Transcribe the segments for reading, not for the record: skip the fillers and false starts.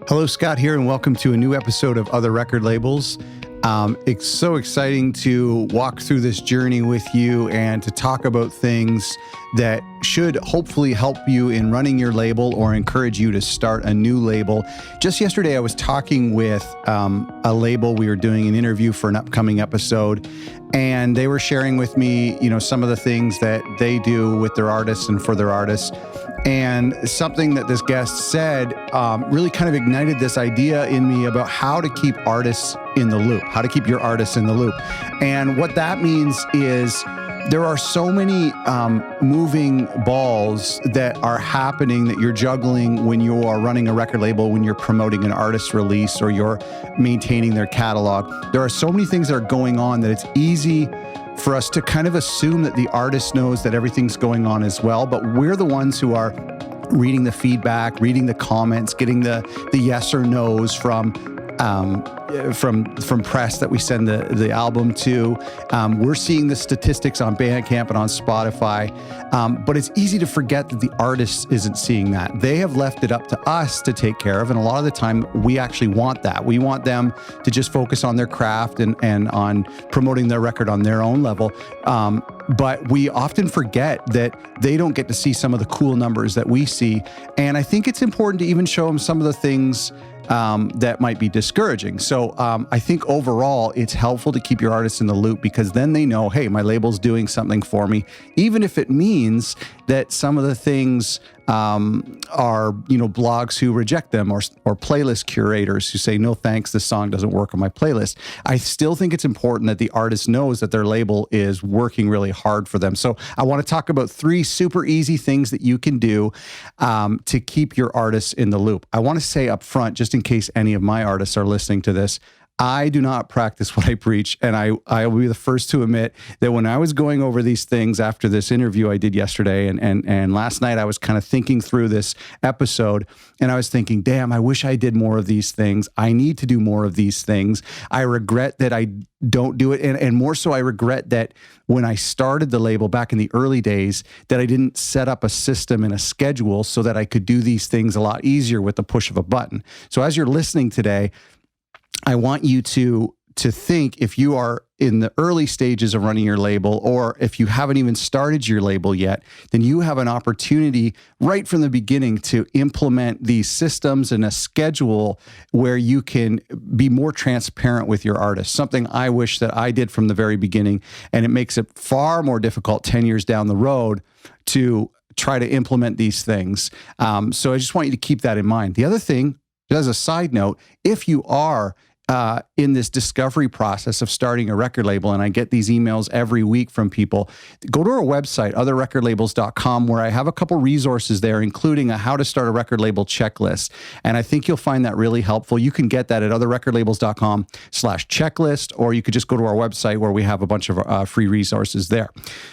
Hello, Scott here, and welcome to a new episode of Other Record Labels. It's so exciting to walk through this journey with you and to talk about things that should hopefully help you in running your label or encourage you to start a new label. Just yesterday, I was talking with a label. We were doing an interview for an upcoming episode, and they were sharing with me, some of the things that they do with their artists and for their artists. And something that this guest said really kind of ignited this idea in me about how to keep artists in the loop, how to keep your artists in the loop. And what that means is there are so many moving balls that are happening that you're juggling when you are running a record label, when you're promoting an artist release or you're maintaining their catalog. There are so many things that are going on that it's easy for us to kind of assume that the artist knows that everything's going on as well, but we're the ones who are reading the feedback, reading the comments, getting the yes or no's from press that we send the album to. We're seeing the statistics on Bandcamp and on Spotify, but it's easy to forget that the artist isn't seeing that. They have left it up to us to take care of, and a lot of the time we actually want that. We want them to just focus on their craft and on promoting their record on their own level. But we often forget that they don't get to see some of the cool numbers that we see. And I think it's important to even show them some of the things that might be discouraging. So I think overall, it's helpful to keep your artists in the loop, because then they know, hey, my label's doing something for me, even if it means that some of the things are, blogs who reject them, or playlist curators who say, no thanks, this song doesn't work on my playlist. I still think it's important that the artist knows that their label is working really hard for them. So I want to talk about 3 super easy things that you can do to keep your artists in the loop. I want to say up front, just in case any of my artists are listening to this, I do not practice what I preach, and I will be the first to admit that when I was going over these things after this interview I did yesterday and last night, I was kind of thinking through this episode, and I was thinking, damn, I wish I did more of these things. I need to do more of these things. I regret that I don't do it, and more so, I regret that when I started the label back in the early days, that I didn't set up a system and a schedule so that I could do these things a lot easier with the push of a button. So as you're listening today, I want you to think, if you are in the early stages of running your label, or if you haven't even started your label yet, then you have an opportunity right from the beginning to implement these systems and a schedule where you can be more transparent with your artists. Something I wish that I did from the very beginning, and it makes it far more difficult 10 years down the road to try to implement these things. So I just want you to keep that in mind. The other thing, as a side note, if you are in this discovery process of starting a record label, and I get these emails every week from people, go to our website, otherrecordlabels.com, where I have a couple resources there, including a how to start a record label checklist. And I think you'll find that really helpful. You can get that at otherrecordlabels.com/checklist, or you could just go to our website where we have a bunch of free resources there.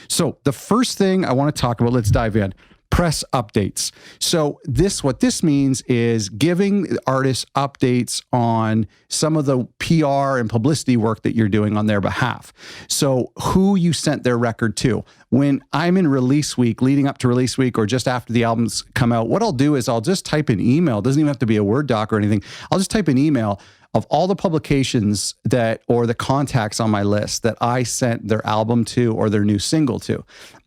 So the first thing I want to talk about, let's dive in. Press updates. So what this means is giving artists updates on some of the PR and publicity work that you're doing on their behalf. So who you sent their record to. When I'm in release week, leading up to release week, or just after the albums come out, what I'll do is I'll just type an email. It doesn't even have to be a Word doc or anything. I'll just type an email of all the publications or the contacts on my list that I sent their album to or their new single to.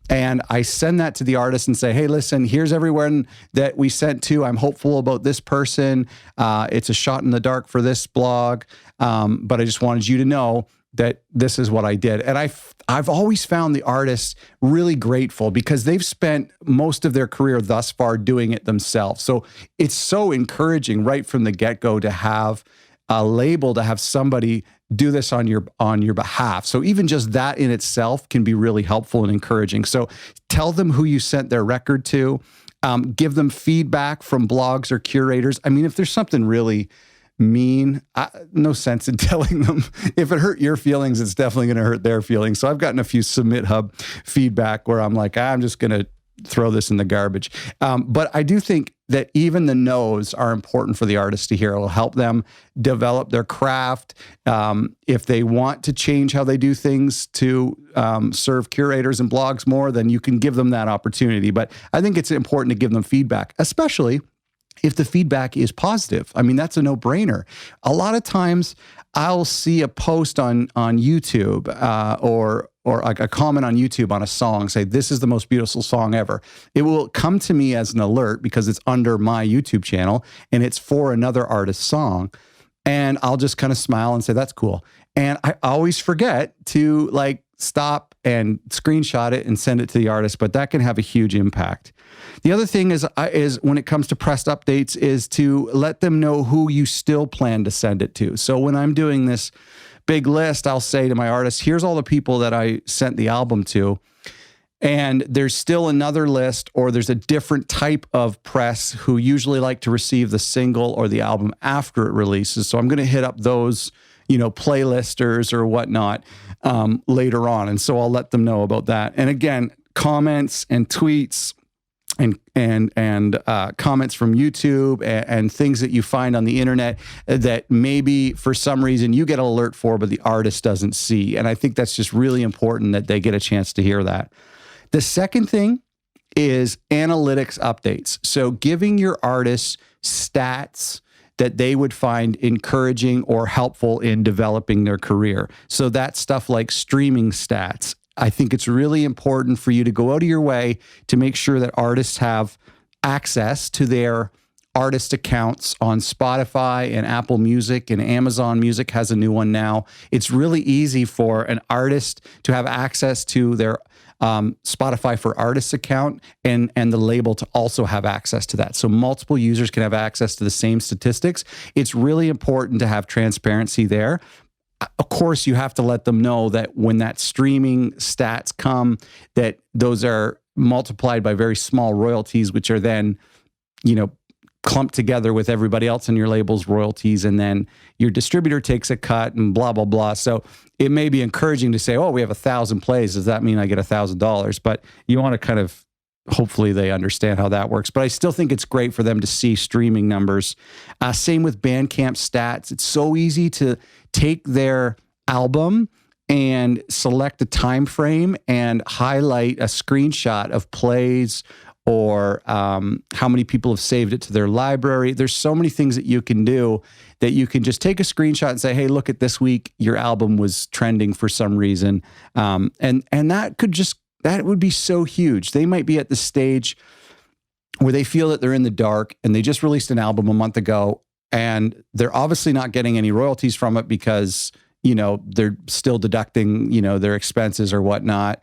And I send that to the artist and say, hey, listen, here's everyone that we sent to. I'm hopeful about this person. It's a shot in the dark for this blog. But I just wanted you to know that this is what I did. And I've always found the artists really grateful, because they've spent most of their career thus far doing it themselves. So it's so encouraging right from the get-go to have a label, to have somebody do this on your behalf. So even just that in itself can be really helpful and encouraging. So tell them who you sent their record to. Give them feedback from blogs or curators. I mean, if there's something really mean, no sense in telling them. If it hurt your feelings, it's definitely going to hurt their feelings. So I've gotten a few Submit Hub feedback where I'm like, I'm just going to throw this in the garbage. But I do think that even the no's are important for the artist to hear. It will help them develop their craft. If they want to change how they do things to serve curators and blogs more, then you can give them that opportunity. But I think it's important to give them feedback, especially if the feedback is positive. I mean, that's a no-brainer. A lot of times I'll see a post on YouTube or like a comment on YouTube on a song, say, this is the most beautiful song ever. It will come to me as an alert because it's under my YouTube channel and it's for another artist's song. And I'll just kind of smile and say, that's cool. And I always forget to like stop and screenshot it and send it to the artist, but that can have a huge impact. The other thing is when it comes to pressed updates is to let them know who you still plan to send it to. So when I'm doing this big list, I'll say to my artists, here's all the people that I sent the album to. And there's still another list, or there's a different type of press who usually like to receive the single or the album after it releases. So I'm going to hit up those, playlisters or whatnot later on. And so I'll let them know about that. And again, comments and tweets and comments from YouTube and things that you find on the internet that maybe for some reason you get an alert for, but the artist doesn't see. And I think that's just really important that they get a chance to hear that. The second thing is analytics updates. So giving your artists stats that they would find encouraging or helpful in developing their career. So that's stuff like streaming stats. I think it's really important for you to go out of your way to make sure that artists have access to their artist accounts on Spotify and Apple Music, and Amazon Music has a new one now. It's really easy for an artist to have access to their Spotify for Artists account and the label to also have access to that. So multiple users can have access to the same statistics. It's really important to have transparency there. Of course, you have to let them know that when that streaming stats come, that those are multiplied by very small royalties, which are then, clumped together with everybody else in your label's royalties, and then your distributor takes a cut and blah, blah, blah. So it may be encouraging to say, oh, we have 1,000 plays. Does that mean I get $1,000? But you want to kind of, hopefully they understand how that works. But I still think it's great for them to see streaming numbers. Same with Bandcamp stats. It's so easy to take their album and select a time frame and highlight a screenshot of plays or how many people have saved it to their library. There's so many things that you can do that you can just take a screenshot and say, hey, look at this week, your album was trending for some reason. And that would be so huge. They might be at the stage where they feel that they're in the dark and they just released an album a month ago and they're obviously not getting any royalties from it because they're still deducting, their expenses or whatnot.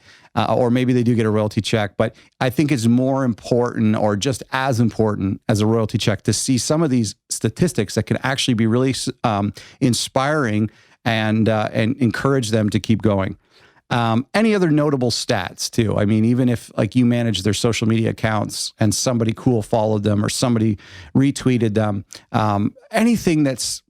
Or maybe they do get a royalty check, but I think it's more important or just as important as a royalty check to see some of these statistics that can actually be really inspiring and encourage them to keep going. Any other notable stats too? I mean, even if like you manage their social media accounts and somebody cool followed them or somebody retweeted them, anything that's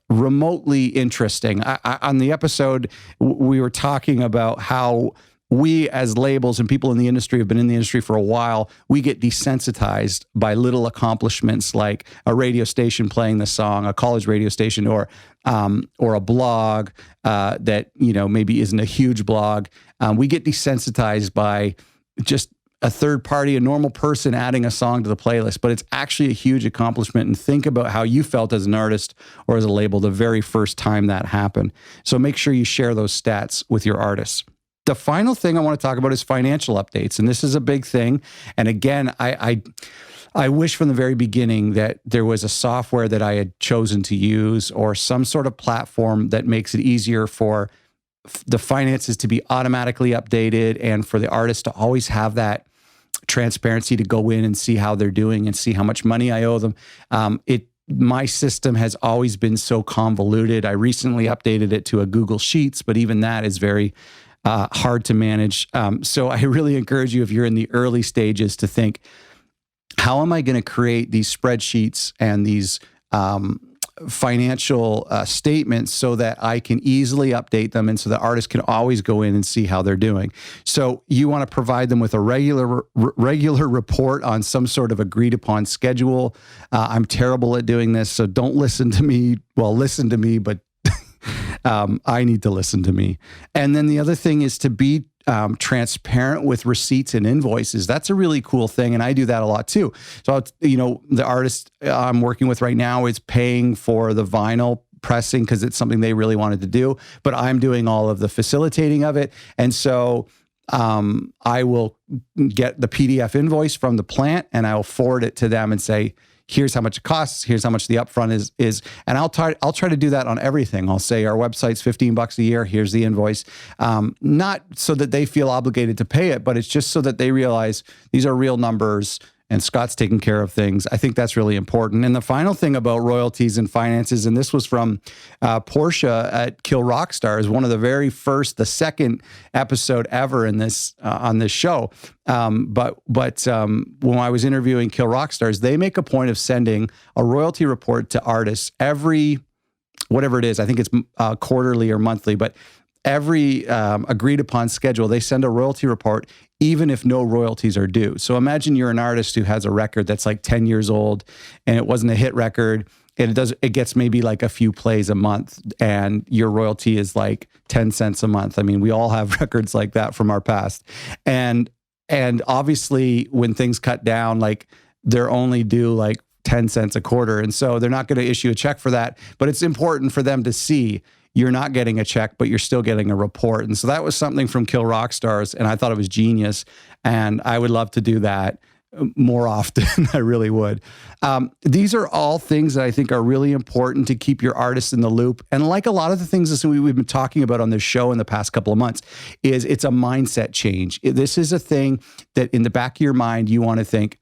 remotely interesting. On the episode, we were talking about how we as labels and people in the industry have been in the industry for a while. We get desensitized by little accomplishments like a radio station playing the song, a college radio station, or a blog that maybe isn't a huge blog. We get desensitized by just a third party, a normal person adding a song to the playlist, but it's actually a huge accomplishment. And think about how you felt as an artist or as a label the very first time that happened. So make sure you share those stats with your artists. The final thing I want to talk about is financial updates. And this is a big thing. And again, I wish from the very beginning that there was a software that I had chosen to use or some sort of platform that makes it easier for the finances to be automatically updated and for the artist to always have that transparency to go in and see how they're doing and see how much money I owe them. My system has always been so convoluted. I recently updated it to a Google Sheets, but even that is very hard to manage. So I really encourage you, if you're in the early stages, to think, how am I going to create these spreadsheets and these financial statements so that I can easily update them and so the artist can always go in and see how they're doing. So you want to provide them with a regular report on some sort of agreed upon schedule. I'm terrible at doing this, so don't listen to me. Well, listen to me, but I need to listen to me. And then the other thing is to be transparent with receipts and invoices. That's a really cool thing. And I do that a lot too. So, the artist I'm working with right now is paying for the vinyl pressing because it's something they really wanted to do, but I'm doing all of the facilitating of it. And so I will get the PDF invoice from the plant and I'll forward it to them and say, here's how much it costs. Here's how much the upfront is. And I'll try to do that on everything. I'll say our website's $15 a year. Here's the invoice. Not so that they feel obligated to pay it, but it's just so that they realize these are real numbers and Scott's taking care of things. I think that's really important. And the final thing about royalties and finances, and this was from Portia at Kill Rock Stars, one of the very first, the second episode ever in this on this show. But when I was interviewing Kill Rock Stars, they make a point of sending a royalty report to artists every, whatever it is, I think it's quarterly or monthly, but every agreed upon schedule, they send a royalty report, even if no royalties are due. So imagine you're an artist who has a record that's like 10 years old and it wasn't a hit record. And it gets maybe like a few plays a month and your royalty is like 10 cents a month. I mean, we all have records like that from our past. And obviously when things cut down, like they're only due like 10 cents a quarter. And so they're not going to issue a check for that, but it's important for them to see you're not getting a check, but you're still getting a report. And so that was something from Kill Rock Stars, and I thought it was genius. And I would love to do that more often. I really would. These are all things that I think are really important to keep your artists in the loop. And like a lot of the things that we've been talking about on this show in the past couple of months, it's a mindset change. This is a thing that in the back of your mind, you want to think,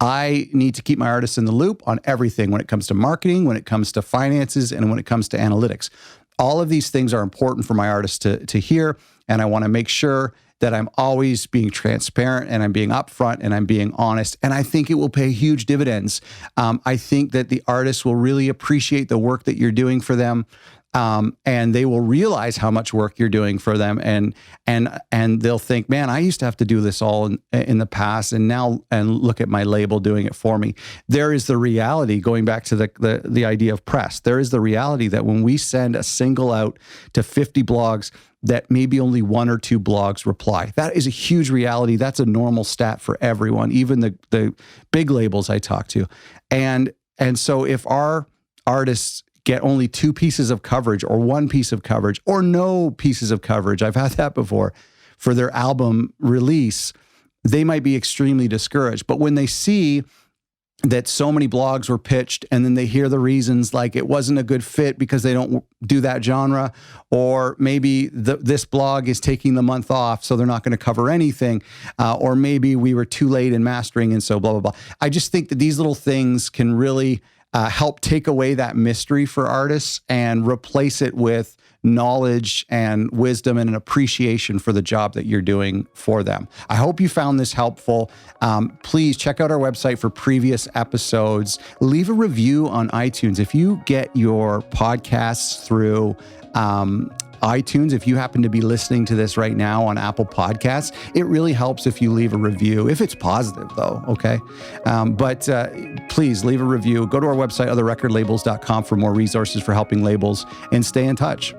I need to keep my artists in the loop on everything when it comes to marketing, when it comes to finances, and when it comes to analytics. All of these things are important for my artists to hear, and I want to make sure that I'm always being transparent and I'm being upfront and I'm being honest. And I think it will pay huge dividends. I think that the artists will really appreciate the work that you're doing for them. And they will realize how much work you're doing for them, and they'll think, man, I used to have to do this all in the past, and look at my label doing it for me. There is the reality, going back to the idea of press. There is the reality that when we send a single out to 50 blogs, that maybe only 1 or 2 blogs reply. That is a huge reality. That's a normal stat for everyone, even the big labels I talk to, and so if our artists get only 2 pieces of coverage or 1 piece of coverage or no pieces of coverage, I've had that before, for their album release, they might be extremely discouraged. But when they see that so many blogs were pitched and then they hear the reasons, like it wasn't a good fit because they don't do that genre, or maybe this blog is taking the month off so they're not going to cover anything, or maybe we were too late in mastering and so blah, blah, blah. I just think that these little things can really help take away that mystery for artists and replace it with knowledge and wisdom and an appreciation for the job that you're doing for them. I hope you found this helpful. Please check out our website for previous episodes. Leave a review on iTunes. If you get your podcasts through iTunes, if you happen to be listening to this right now on Apple Podcasts, it really helps if you leave a review, if it's positive though, okay? But please leave a review. Go to our website, otherrecordlabels.com, for more resources for helping labels, and stay in touch.